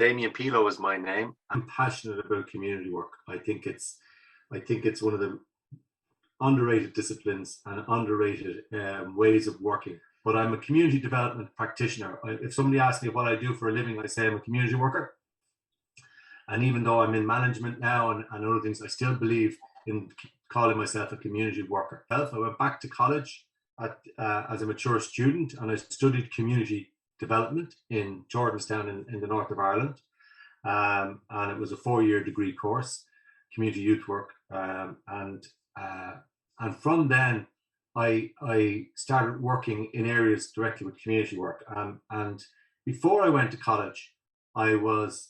Damien Peelo is my name. I'm passionate about community work. I think it's one of the underrated disciplines and underrated ways of working. But I'm a community development practitioner. If somebody asks me what I do for a living, I say I'm a community worker. And even though I'm in management now and other things, I still believe in calling myself a community worker. I went back to college as a mature student, and I studied community development in Jordanstown in the north of Ireland. And it was a 4-year degree course, community youth work. And from then, I started working in areas directly with community work. And before I went to college, I was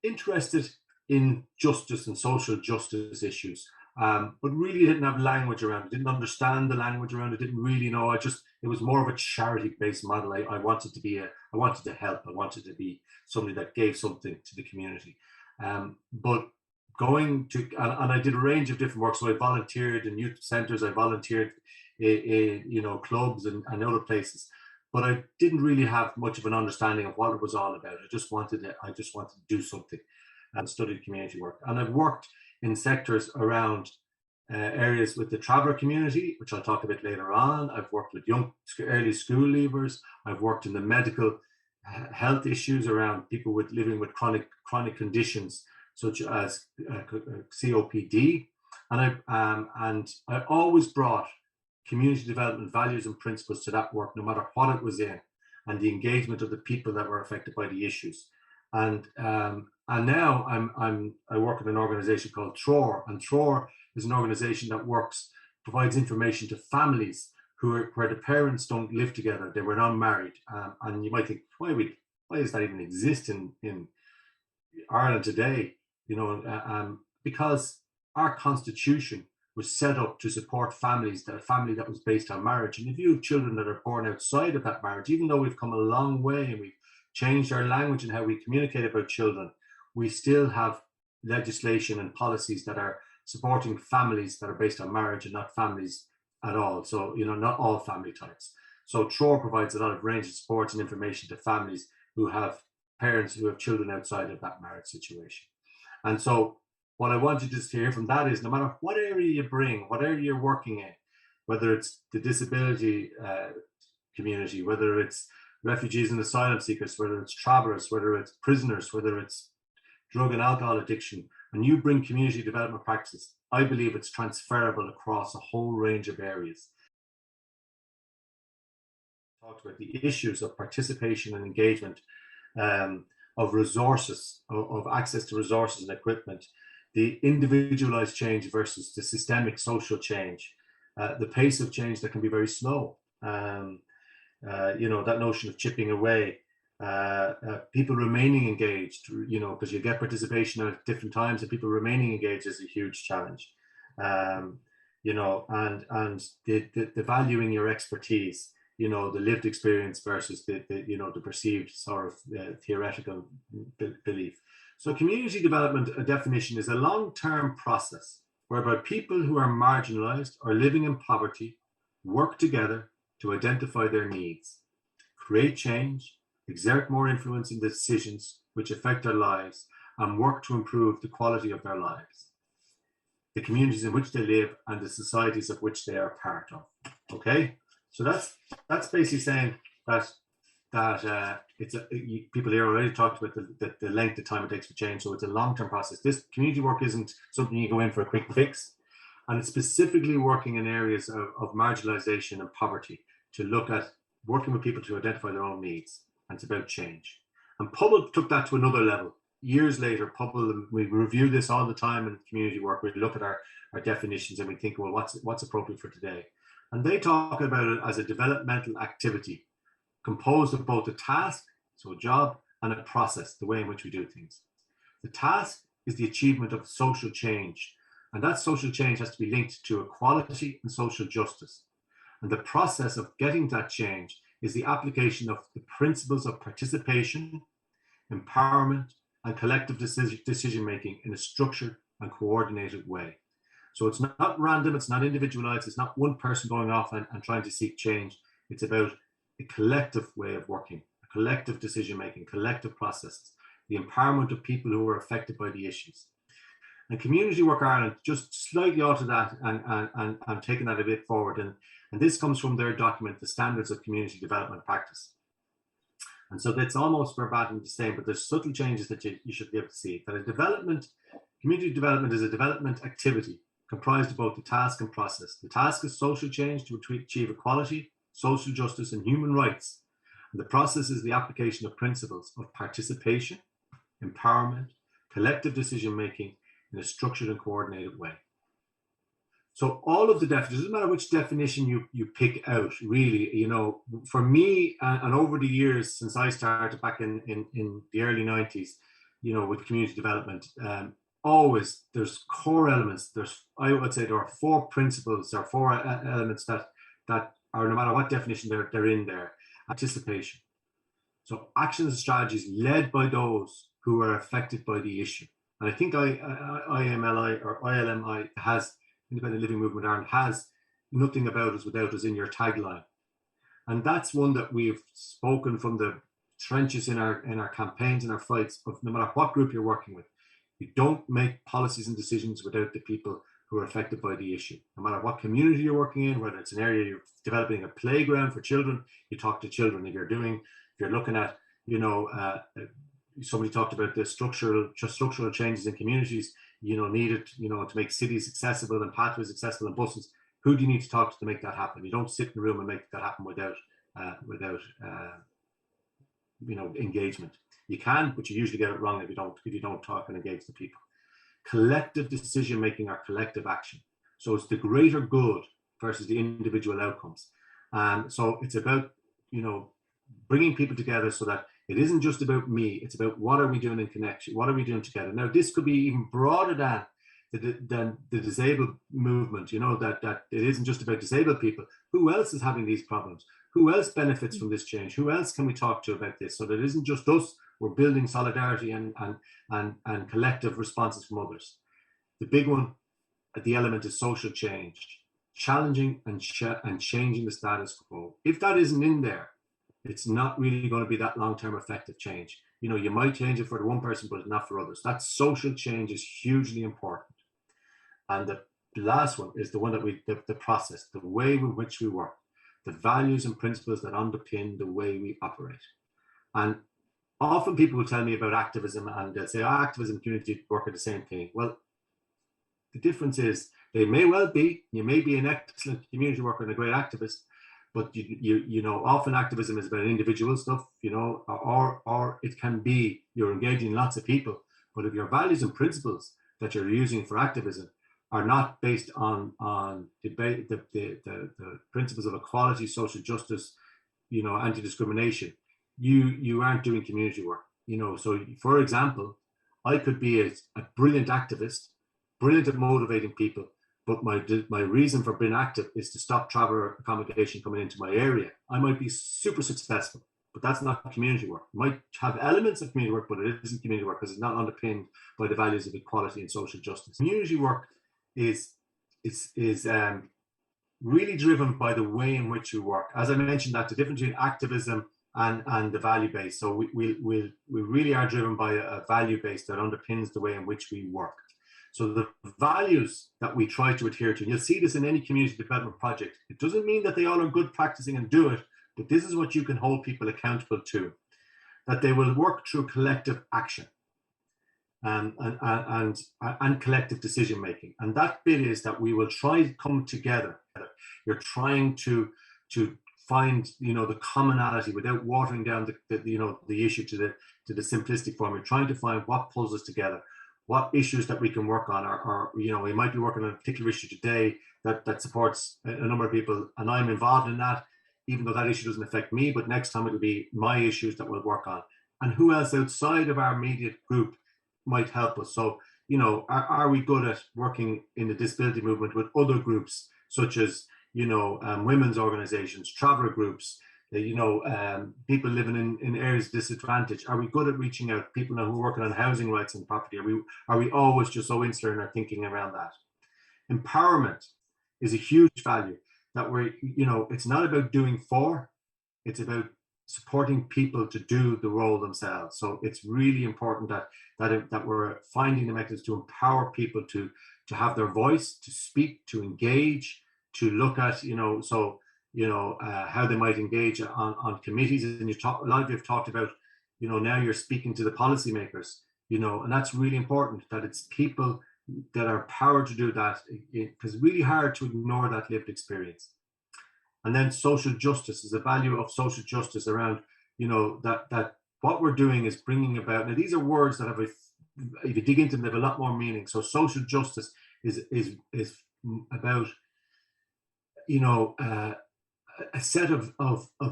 interested in justice and social justice issues, but really didn't have language around it, didn't understand the language around it, didn't really know. It was more of a charity-based model. I wanted to help. I wanted to be somebody that gave something to the community. But going to, and I did a range of different work. So I volunteered in youth centers, I volunteered in clubs and other places. But I didn't really have much of an understanding of what it was all about. I just wanted to do something, and studied community work. And I've worked in sectors around areas with the traveller community, which I'll talk about later on. I've worked with young early school leavers. I've worked in the medical health issues around people living with chronic conditions such as COPD, and I always brought community development values and principles to that work, no matter what it was in, and the engagement of the people that were affected by the issues. And now I work in an organization called Treoir, and Treoir is an organization that provides information to families where the parents don't live together, they were not married. And you might think, why does that even exist in Ireland today? Because our constitution was set up to support a family that was based on marriage. And if you have children that are born outside of that marriage, even though we've come a long way and we've changed our language and how we communicate about children, we still have legislation and policies that are supporting families that are based on marriage and not families at all. So, not all family types. So Treoir provides a lot of range of support and information to families who have parents who have children outside of that marriage situation. And so what I want you to hear from that is, no matter what area you bring, what area you're working in, whether it's the disability community, whether it's refugees and asylum seekers, whether it's travelers, whether it's prisoners, whether it's drug and alcohol addiction, and you bring community development practices, I believe it's transferable across a whole range of areas. Talked about the issues of participation and engagement, of resources, of access to resources and equipment, the individualized change versus the systemic social change, the pace of change that can be very slow. That notion of chipping away, people remaining engaged, because you get participation at different times, and people remaining engaged is a huge challenge. And the valuing your expertise, the lived experience versus the perceived sort of theoretical belief. So community development, a definition, is a long-term process whereby people who are marginalized or living in poverty work together to identify their needs, create change, exert more influence in the decisions which affect their lives, and work to improve the quality of their lives, the communities in which they live, and the societies of which they are part of. Okay, so that's basically saying that people here already talked about the length of time it takes for change. So it's a long-term process. This community work isn't something you go in for a quick fix, and it's specifically working in areas of marginalization and poverty to look at working with people to identify their own needs, and it's about change. And Peelo took that to another level. Years later, Peelo, we review this all the time in community work. We look at our definitions and we think, well, what's appropriate for today? And they talk about it as a developmental activity composed of both a task, so a job, and a process, the way in which we do things. The task is the achievement of social change, and that social change has to be linked to equality and social justice. And the process of getting that change is the application of the principles of participation, empowerment, and collective decision-making in a structured and coordinated way. So it's not random, it's not individualized, it's not one person going off and trying to seek change. It's about a collective way of working, a collective decision-making, collective processes, the empowerment of people who are affected by the issues. And Community Work Ireland just slightly altered that and taken that a bit forward. And this comes from their document, the Standards of Community Development Practice. And so that's almost verbatim the same, but there's subtle changes that you should be able to see. That community development is a development activity comprised of both the task and process. The task is social change to achieve equality, social justice, and human rights. And the process is the application of principles of participation, empowerment, collective decision-making in a structured and coordinated way. So all of the definitions, doesn't matter which definition you pick out, really, for me, and over the years since I started back in the early 90s, with community development, always there's core elements. I would say there are 4 principles or 4 elements that are, no matter what definition they're in there. Participation. So actions and strategies led by those who are affected by the issue. And I think IMLI or ILMI has, Independent Living Movement Ireland, has nothing about us without us in your tagline. And that's one that we've spoken from the trenches in our campaigns and our fights of, no matter what group you're working with, you don't make policies and decisions without the people who are affected by the issue. No matter what community you're working in, whether it's an area you're developing a playground for children, you talk to children. If you're looking at, somebody talked about the structural changes in communities, needed, to make cities accessible and pathways accessible and buses. Who do you need to talk to make that happen? You don't sit in a room and make that happen without engagement. You can, but you usually get it wrong if you don't talk and engage the people. Collective decision making or collective action. So it's the greater good versus the individual outcomes. So it's about bringing people together so that it isn't just about me. It's about what are we doing in connection? What are we doing together? Now this could be even broader than the disabled movement. That it isn't just about disabled people. Who else is having these problems? Who else benefits from this change? Who else can we talk to about this? So that it isn't just us. We're building solidarity and collective responses from others. The big one, the element is social change, challenging and changing the status quo. If that isn't in there, it's not really going to be that long-term effective change. You might change it for the one person, but not for others. That social change is hugely important. And the last one is the one that the process, the way in which we work, the values and principles that underpin the way we operate. And often people will tell me about activism and they'll say, activism and community work are the same thing. Well, the difference is they may well be. You may be an excellent community worker and a great activist, but often activism is about individual stuff, or it can be you're engaging lots of people. But if your values and principles that you're using for activism are not based on the principles of equality, social justice, anti-discrimination, you aren't doing community work. So for example, I could be a brilliant activist, brilliant at motivating people, but my reason for being active is to stop traveller accommodation coming into my area. I might be super successful, but that's not community work. It might have elements of community work, but it isn't community work because it's not underpinned by the values of equality and social justice. Community work is really driven by the way in which you work. As I mentioned, that the difference between activism and the value base. So we really are driven by a value base that underpins the way in which we work. So the values that we try to adhere to, and you'll see this in any community development project, it doesn't mean that they all are good practicing and do it, but this is what you can hold people accountable to, that they will work through collective action and collective decision making. And that bit is that we will try to come together. You're trying to find the commonality without watering down the issue to the simplistic form. You're trying to find what pulls us together, what issues that we can work on, or we might be working on a particular issue today that supports a number of people, and I'm involved in that, even though that issue doesn't affect me, but next time it'll be my issues that we'll work on. And who else outside of our immediate group might help us? So, are we good at working in the disability movement with other groups, such as, women's organizations, traveller groups, people living in areas of disadvantage? Are we good at reaching out? People who are working on housing rights and property, are we always just so insular in our thinking around that? Empowerment is a huge value that it's not about doing for, it's about supporting people to do the role themselves. So it's really important that we're finding the mechanisms to empower people to have their voice, to speak, to engage, to look at, how they might engage on committees. And a lot of you have talked about, now you're speaking to the policymakers, and that's really important, that it's people that are empowered to do that, because it's really hard to ignore that lived experience. And then social justice is a value of social justice around, that what we're doing is bringing about. Now, these are words that have, if you dig into them, they have a lot more meaning. So social justice is about, a set of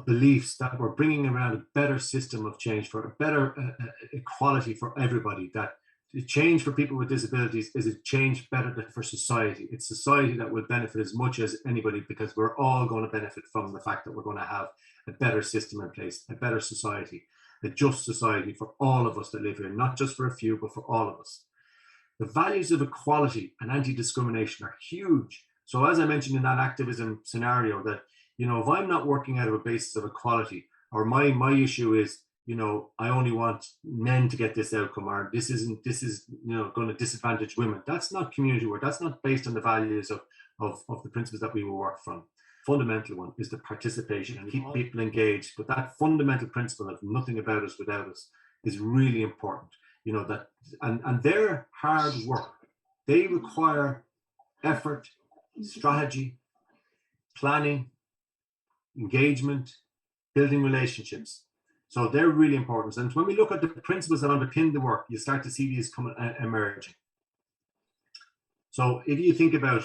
beliefs that we're bringing around a better system of change for a better equality for everybody. That the change for people with disabilities is a change better for society. It's society that will benefit as much as anybody, because we're all going to benefit from the fact that we're going to have a better system in place, a better society, a just society for all of us that live here, not just for a few, but for all of us. The values of equality and anti-discrimination are huge. So as I mentioned in that activism scenario, that, if I'm not working out of a basis of equality, or my issue is, I only want men to get this outcome, or this is going to disadvantage women. That's not community work. That's not based on the values of the principles that we will work from. Fundamental one is the participation and keep people engaged. But that fundamental principle of nothing about us without us is really important. That and their hard work, they require effort, strategy, planning, engagement, building relationships. So they're really important. And when we look at the principles that underpin the work, you start to see these emerging. So if you think about,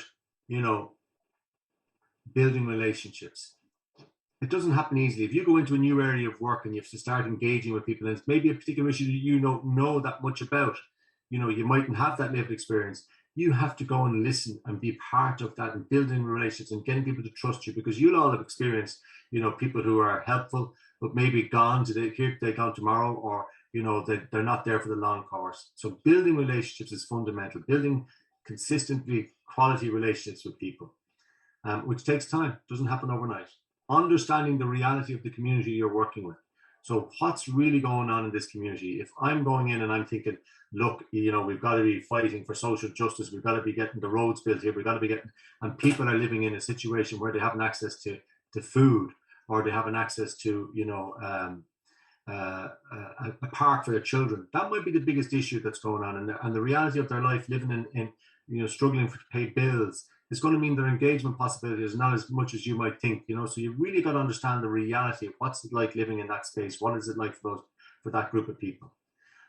building relationships, it doesn't happen easily. If you go into a new area of work and you have to start engaging with people, and it's maybe a particular issue that you don't know that much about, you mightn't have that lived experience. You have to go and listen and be part of that, and building relationships and getting people to trust you, because you'll all have experienced, people who are helpful, but maybe gone today, they're gone tomorrow, or, they're not there for the long course. So building relationships is fundamental, building consistently quality relationships with people, which takes time, doesn't happen overnight. Understanding the reality of the community you're working with. So what's really going on in this community? If I'm going in and I'm thinking, look, we've got to be fighting for social justice, we've got to be getting the roads built here, we've got to be getting, and people are living in a situation where they haven't access to food, or they haven't access to, a park for their children. That might be the biggest issue that's going on, and the reality of their life, living in struggling to pay bills, is going to mean their engagement possibility is not as much as you might think. So you really got to understand the reality of what's it like living in that space. What is it like for that group of people?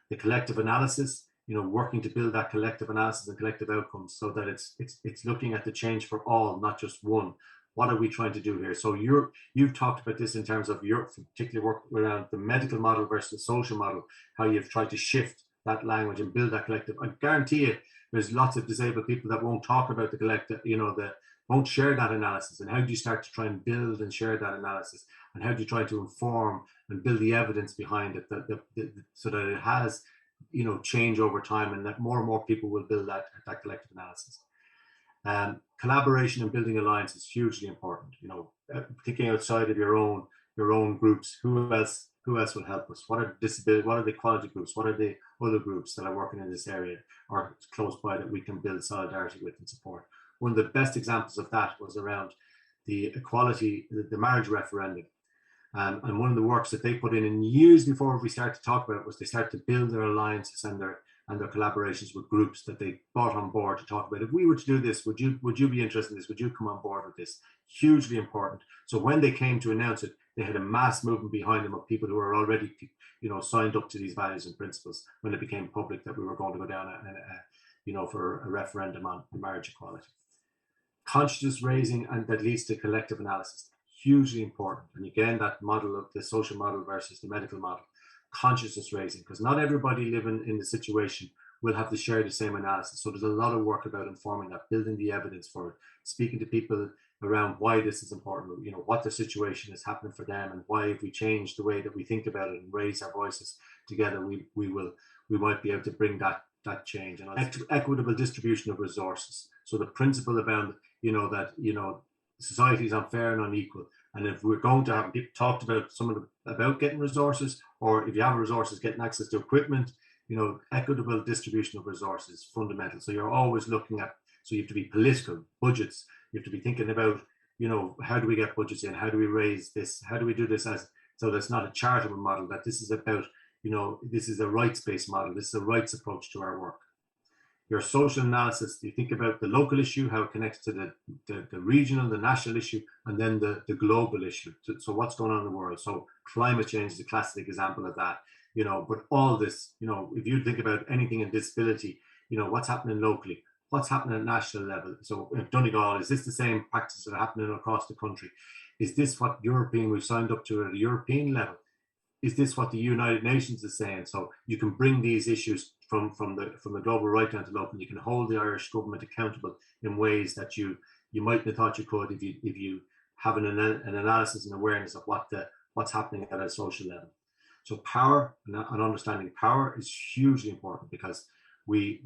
The collective analysis, working to build that collective analysis and collective outcomes, so that it's looking at the change for all, not just one. What are we trying to do here? So you've talked about this in terms of your particular work around the medical model versus the social model, how you've tried to shift that language and build that collective. I guarantee you, there's lots of disabled people that won't talk about the collective, that won't share that analysis. And how do you start to try and build and share that analysis? And how do you try to inform and build the evidence behind it, so that it has, change over time, and that more and more people will build that collective analysis. Collaboration and building alliance is hugely important. Thinking outside of your own groups. Who else will help us? What are the equality groups? What are the other groups that are working in this area or close by that we can build solidarity with and support? One of the best examples of that was around the equality, the marriage referendum. And one of the works that they put in years before we started to talk about it, was they started to build their alliances and their collaborations with groups that they brought on board to talk about. If we were to do this, would you be interested in this? Would you come on board with this? Hugely important. So when they came to announce it, they had a mass movement behind them of people who were already, signed up to these values and principles when it became public that we were going to go down for a referendum on marriage equality. Consciousness raising, and that leads to collective analysis. Hugely important. And again, that model of the social model versus the medical model. Consciousness raising, because not everybody living in the situation will have to share the same analysis. So there's a lot of work about informing that, building the evidence for it, speaking to people around why this is important, what the situation is happening for them, and why if we change the way that we think about it and raise our voices together, we might be able to bring that change. And equitable distribution of resources. So the principle about, that, society is unfair and unequal. And if we're going to have people talked about about getting resources, or if you have resources, getting access to equipment, equitable distribution of resources is fundamental. So you're always looking at, so you have to be political, budgets, you have to be thinking about, how do we get budgets in? How do we raise this? How do we do this so that's not a charitable model, that this is about, this is a rights-based model. This is a rights approach to our work. Your social analysis, you think about the local issue, how it connects to the regional, the national issue, and then the global issue. So what's going on in the world? So climate change is a classic example of that, but all this, if you think about anything in disability, what's happening locally, what's happening at national level. So in Donegal, is this the same practices that are happening across the country? Is this what we've signed up to at a European level? Is this what the United Nations is saying? So you can bring these issues from the global right down to local. You can hold the Irish government accountable in ways that you mightn't have thought you could if you have an analysis and awareness of what's happening at a social level. So power and understanding power is hugely important, because we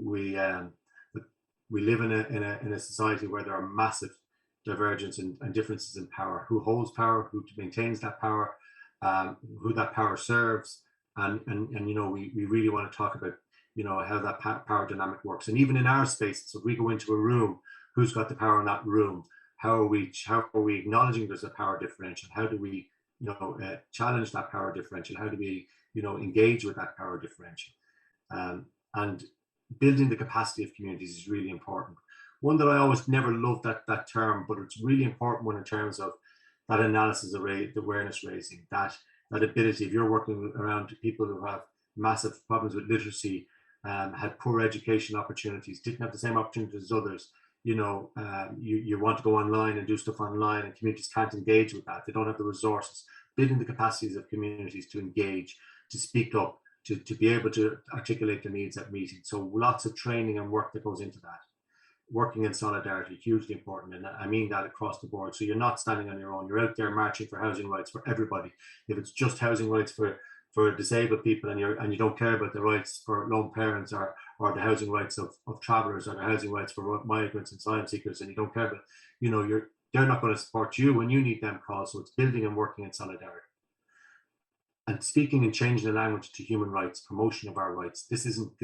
live in a society where there are massive divergence and differences in power. Who holds power? Who maintains that power? Who that power serves, and we really want to talk about how that power dynamic works. And even in our space, so if we go into a room, who's got the power in that room? How are we acknowledging there's a power differential? How do we challenge that power differential? How do we engage with that power differential? And building the capacity of communities is really important. One that I always never loved that term, but it's really important one in terms of that analysis of the awareness raising, that ability. If you're working around people who have massive problems with literacy, had poor education opportunities, didn't have the same opportunities as others, you want to go online and do stuff online, and communities can't engage with that. They don't have the resources. Building the capacities of communities to engage, to speak up, to be able to articulate their needs at meetings. So lots of training and work that goes into that. Working in solidarity, hugely important, and I mean that across the board. So you're not standing on your own. You're out there marching for housing rights for everybody. If it's just housing rights for disabled people, and you don't care about the rights for lone parents, or the housing rights of travellers, or the housing rights for migrants and asylum seekers, and you don't care about, they're not going to support you when you need them calls. So it's building and working in solidarity. And speaking and changing the language to human rights, promotion of our rights. This isn't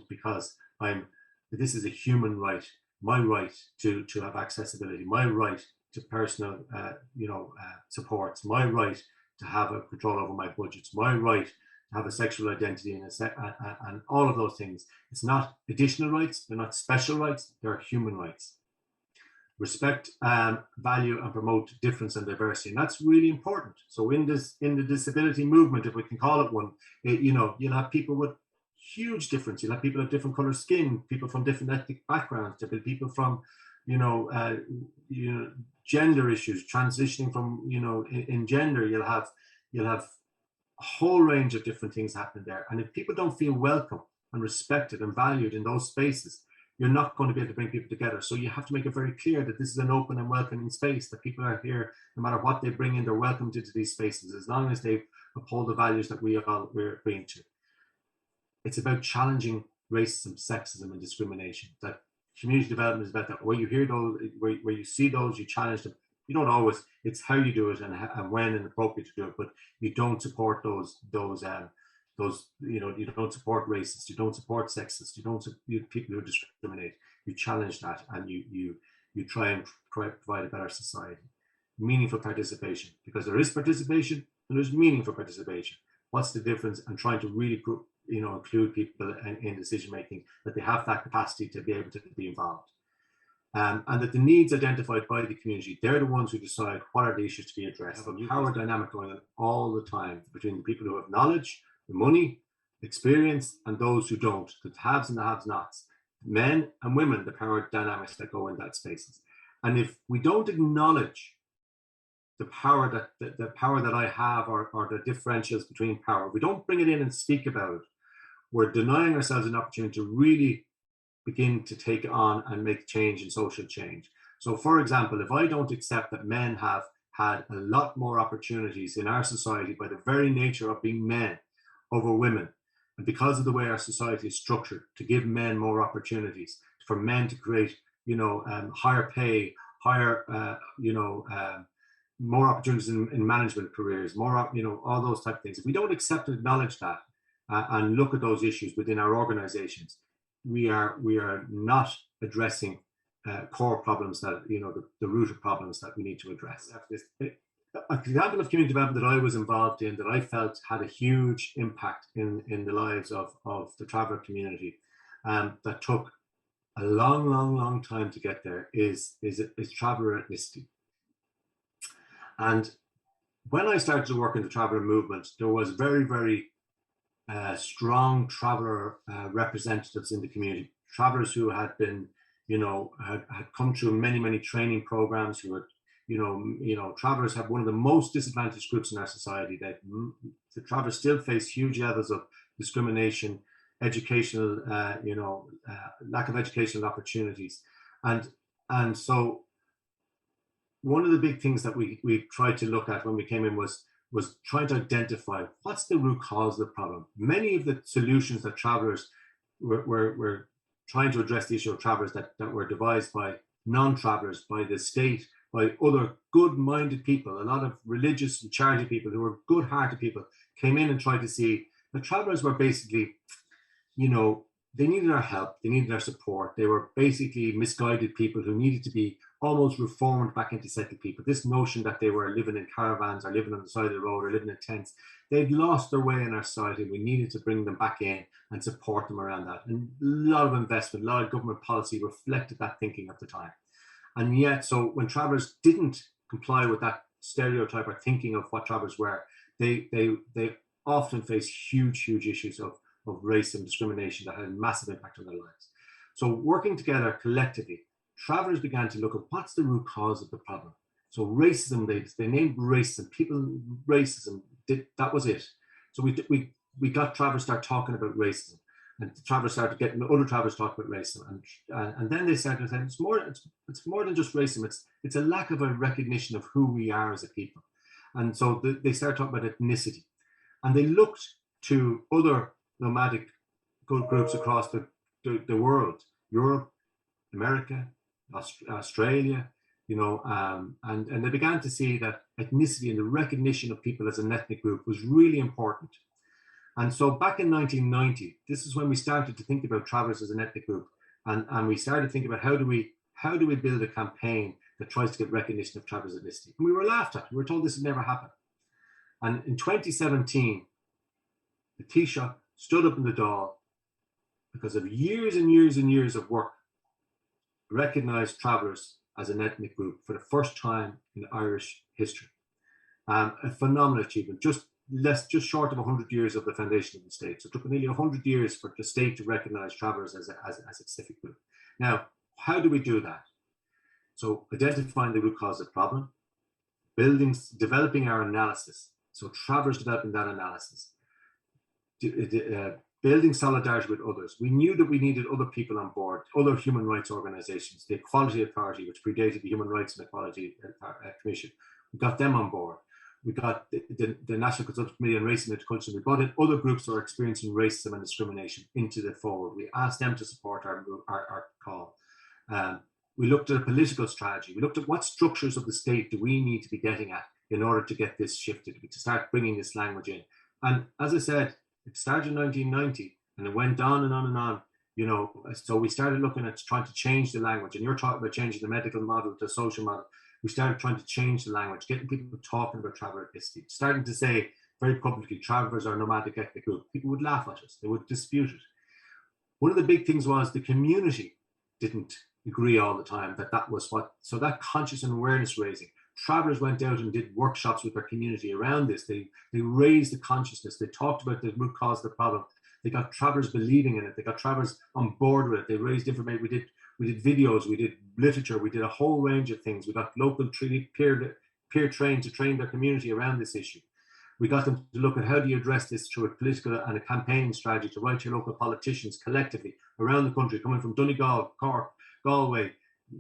because this is a human right. My right to have accessibility, my right to personal supports, my right to have a control over my budgets, my right to have a sexual identity and all of those things. It's not additional rights, they're not special rights, they're human rights. Respect, value, and promote difference and diversity, and that's really important. So in the disability movement, if we can call it one, you'll have people with huge difference. You'll have people of different color skin, people from different ethnic backgrounds, people from, gender issues, transitioning from, in gender. You'll have a whole range of different things happening there. And if people don't feel welcome and respected and valued in those spaces, you're not going to be able to bring people together. So you have to make it very clear that this is an open and welcoming space, that people are here, no matter what they bring in, they're welcomed into these spaces, as long as they uphold the values that we're bringing to. It's about challenging racism, sexism, and discrimination. That community development is about that. Where you hear those, where you see those, you challenge them. You don't always. It's how you do it and when and appropriate to do it. But you don't support those. You don't support racists. You don't support sexists. You don't people who discriminate. You challenge that, and you try and provide a better society. Meaningful participation, because there is participation and there's meaningful participation. What's the difference? And trying to really include people in decision making, that they have that capacity to be able to be involved, and that the needs identified by the community, they're the ones who decide what are the issues to be addressed. A power dynamic going on all the time between the people who have knowledge, the money, experience, and those who don't, the haves and the have-nots, men and women, the power dynamics that go in that spaces. And if we don't acknowledge the power that I have, or the differentials between power, if we don't bring it in and speak about it, we're denying ourselves an opportunity to really begin to take on and make change and social change. So for example, if I don't accept that men have had a lot more opportunities in our society by the very nature of being men over women, and because of the way our society is structured, to give men more opportunities, for men to create, higher pay, higher, more opportunities in management careers, more, all those type of things. If we don't accept and acknowledge that and look at those issues within our organizations, we are not addressing core problems that, the root of problems that we need to address. An example of community development that I was involved in that I felt had a huge impact in the lives of the traveller community, that took a long time to get there, is traveller ethnicity. And when I started to work in the traveller movement, there was very strong traveller representatives in the community, travellers who had been, had come through many training programs, who had, travellers have one of the most disadvantaged groups in our society. That the travellers still face huge levels of discrimination, educational, lack of educational opportunities, and so one of the big things that we tried to look at when we came in was trying to identify what's the root cause of the problem. Many of the solutions that travellers were trying to address the issue of travellers that were devised by non-travellers, by the state, by other good-minded people, a lot of religious and charity people who were good-hearted people, came in and tried to see the travellers were basically, they needed our help, they needed our support. They were basically misguided people who needed to be almost reformed back into settled people. This notion that they were living in caravans or living on the side of the road or living in tents, they'd lost their way in our society. We needed to bring them back in and support them around that. And a lot of investment, a lot of government policy reflected that thinking at the time. And yet, so when travellers didn't comply with that stereotype or thinking of what travellers were, they often face huge issues of race and discrimination that had a massive impact on their lives. So working together collectively, travellers began to look at what's the root cause of the problem. So racism, they named racism, racism, that was it. So we got travellers start talking about racism, and the travellers started getting other travellers talk about racism, and then they started saying it's more than just racism. It's a lack of a recognition of who we are as a people, and so they started talking about ethnicity, and they looked to other nomadic groups across the world, Europe, America, Australia, and they began to see that ethnicity and the recognition of people as an ethnic group was really important. And so back in 1990, this is when we started to think about travellers as an ethnic group, and we started to think about how do we build a campaign that tries to get recognition of travellers' ethnicity. And we were laughed at. We were told this would never happen. And in 2017, the Taoiseach stood up in the Dáil, because of years and years of work, recognised travellers as an ethnic group for the first time in Irish history. A phenomenal achievement, just short of 100 years of the foundation of the state. So it took nearly 100 years for the state to recognise travellers as a specific group. Now, how do we do that? So identifying the root cause of the problem, developing our analysis. So travellers developing that analysis. Building solidarity with others. We knew that we needed other people on board, other human rights organisations, the Equality Authority, which predated the Human Rights and Equality Commission. We got them on board. We got the National Consultative Committee on Racism and Interculture. We brought in other groups that are experiencing racism and discrimination into the fold. We asked them to support our call. We looked at a political strategy. We looked at what structures of the state do we need to be getting at in order to get this shifted, to start bringing this language in. And as I said, it started in 1990 and it went on and on and on, so we started looking at trying to change the language. And you're talking about changing the medical model to social model. We started trying to change the language, getting people talking about traveller ethnicity, starting to say very publicly, travellers are a nomadic ethnic group. People would laugh at us, they would dispute it. One of the big things was the community didn't agree all the time that was what, so that conscious and awareness raising. Travellers went out and did workshops with their community around this. They raised the consciousness. They talked about the root cause of the problem. They got travellers believing in it. They got travellers on board with it. They raised information. We did videos. We did literature. We did a whole range of things. We got local peer trained to train their community around this issue. We got them to look at how do you address this through a political and a campaigning strategy to write to your local politicians collectively around the country, coming from Donegal, Cork, Galway,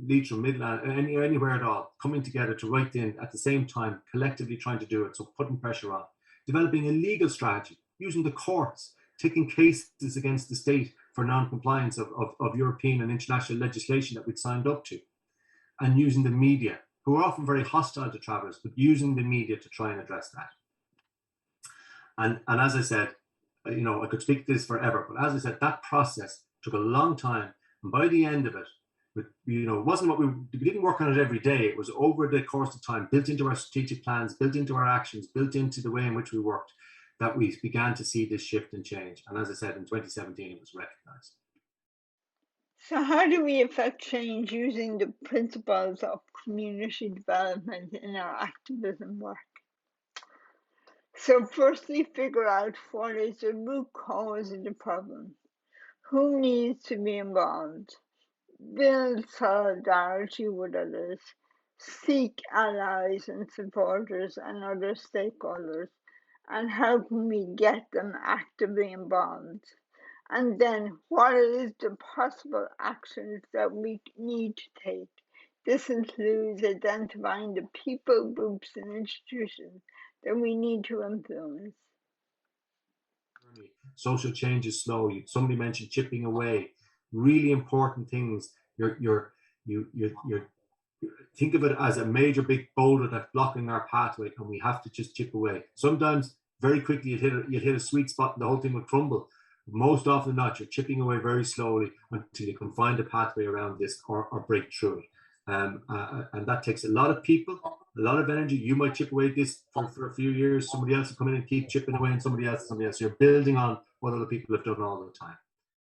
Leitrim, Midland, anywhere at all, coming together to write in at the same time, collectively trying to do it, so putting pressure on. Developing a legal strategy, using the courts, taking cases against the state for non-compliance of European and international legislation that we'd signed up to, and using the media who are often very hostile to travellers, but using the media to try and address that. And as I said, I could speak to this forever, but as I said, that process took a long time. And by the end of it, it wasn't what we didn't work on it every day. It was over the course of time, built into our strategic plans, built into our actions, built into the way in which we worked, that we began to see this shift and change. And as I said, in 2017, it was recognized. So how do we affect change using the principles of community development in our activism work? So firstly, figure out what is the root cause of the problem. Who needs to be involved? Build solidarity with others. Seek allies and supporters and other stakeholders. And how can we get them actively involved? And then what is the possible actions that we need to take? This includes identifying the people, groups, and institutions that we need to influence. Social change is slow. Somebody mentioned chipping away. Really important things. You're think of it as a major big boulder that's blocking our pathway, and we have to just chip away. Sometimes very quickly you'd hit a sweet spot and the whole thing would crumble. Most often not, you're chipping away very slowly until you can find a pathway around this or break through it. And that takes a lot of people, a lot of energy. You might chip away this for a few years. Somebody else will come in and keep chipping away, and somebody else. You're building on what other people have done all the time.